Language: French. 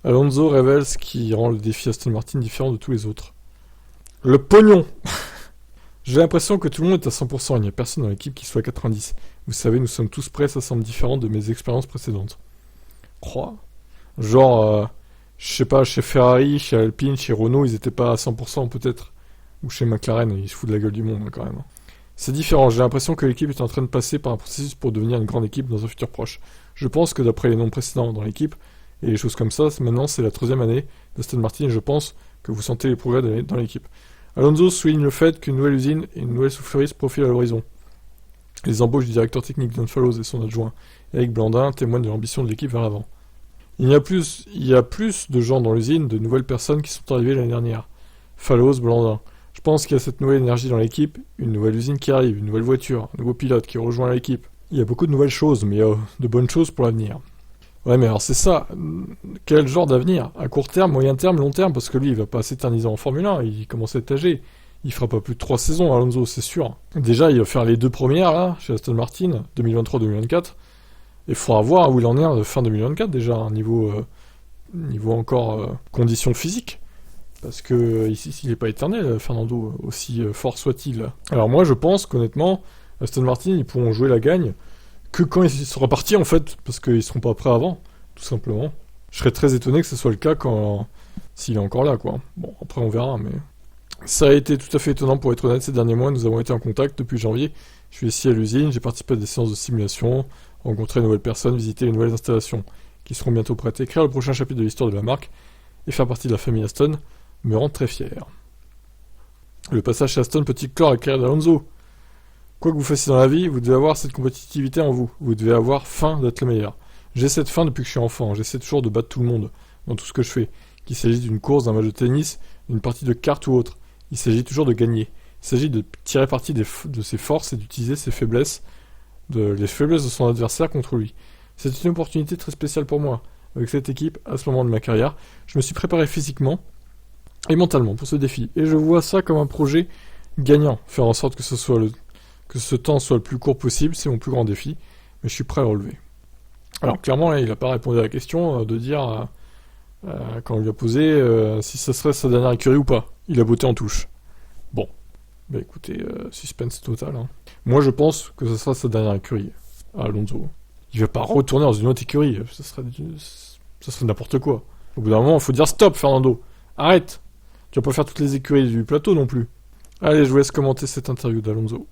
Alonso révèle ce qui rend le défi Aston Martin différent de tous les autres. Le pognon. J'ai l'impression que tout le monde est à 100%, il n'y a personne dans l'équipe qui soit à 90. Vous savez, nous sommes tous prêts, ça semble différent de mes expériences précédentes. Crois. Genre, je sais pas, chez Ferrari, chez Alpine, chez Renault, ils étaient pas à 100% peut-être. Ou chez McLaren, ils se foutent de la gueule du monde quand même. C'est différent, j'ai l'impression que l'équipe est en train de passer par un processus pour devenir une grande équipe dans un futur proche. Je pense que d'après les noms précédents dans l'équipe, et les choses comme ça, maintenant c'est la 3e année d'Aston Martin et je pense que vous sentez les progrès dans l'équipe. Alonso souligne le fait qu'une nouvelle usine et une nouvelle soufflerie se profilent à l'horizon. Les embauches du directeur technique Don Fallows et son adjoint Eric Blandin témoignent de l'ambition de l'équipe vers l'avant. Il y a plus de gens dans l'usine, de nouvelles personnes qui sont arrivées l'année dernière. Fallows, Blandin. Je pense qu'il y a cette nouvelle énergie dans l'équipe, une nouvelle usine qui arrive, une nouvelle voiture, un nouveau pilote qui rejoint l'équipe. Il y a beaucoup de nouvelles choses, mais de bonnes choses pour l'avenir. Ouais, mais alors c'est ça. Quel genre d'avenir? À court terme, moyen terme, long terme? Parce que lui, il va pas s'éterniser en Formule 1, il commence à être âgé. Il fera pas plus de 3 saisons, Alonso, c'est sûr. Déjà, il va faire les 2 premières, là, chez Aston Martin, 2023-2024. Et il faudra voir où il en est fin 2024, déjà, un niveau encore conditions physiques. Parce que ici, il n'est pas éternel, Fernando, aussi fort soit-il. Alors moi, je pense qu'honnêtement, Aston Martin, ils pourront jouer la gagne que quand il sera parti, en fait, parce qu'ils seront pas prêts avant, tout simplement. Je serais très étonné que ce soit le cas s'il est encore là, quoi. Bon, après, on verra, mais... Ça a été tout à fait étonnant, pour être honnête, ces derniers mois, nous avons été en contact depuis janvier. Je suis ici à l'usine, j'ai participé à des séances de simulation, rencontré de nouvelles personnes, visité les nouvelles installations, qui seront bientôt prêtes, écrire le prochain chapitre de l'histoire de la marque, et faire partie de la famille Aston, me rend très fier. Le passage chez Aston peut-il clore la carrière d'Alonso? Quoi que vous fassiez dans la vie, vous devez avoir cette compétitivité en vous. Vous devez avoir faim d'être le meilleur. J'ai cette faim depuis que je suis enfant. J'essaie toujours de battre tout le monde dans tout ce que je fais. Qu'il s'agisse d'une course, d'un match de tennis, d'une partie de cartes ou autre. Il s'agit toujours de gagner. Il s'agit de tirer parti de ses forces et d'utiliser ses faiblesses, les faiblesses de son adversaire contre lui. C'est une opportunité très spéciale pour moi. Avec cette équipe, à ce moment de ma carrière, je me suis préparé physiquement et mentalement pour ce défi. Et je vois ça comme un projet gagnant. Faire en sorte que ce temps soit le plus court possible, c'est mon plus grand défi, mais je suis prêt à le relever. Alors clairement, il n'a pas répondu à la question de dire, quand on lui a posé, si ça serait sa dernière écurie ou pas. Il a botté en touche. Bon, bah écoutez, suspense total. Hein. Moi je pense que ce sera sa dernière écurie, à Alonso. Il va pas retourner dans une autre écurie, ça serait n'importe quoi. Au bout d'un moment, il faut dire stop, Fernando. Arrête. Tu vas pas faire toutes les écuries du plateau non plus. Allez, je vous laisse commenter cette interview d'Alonso.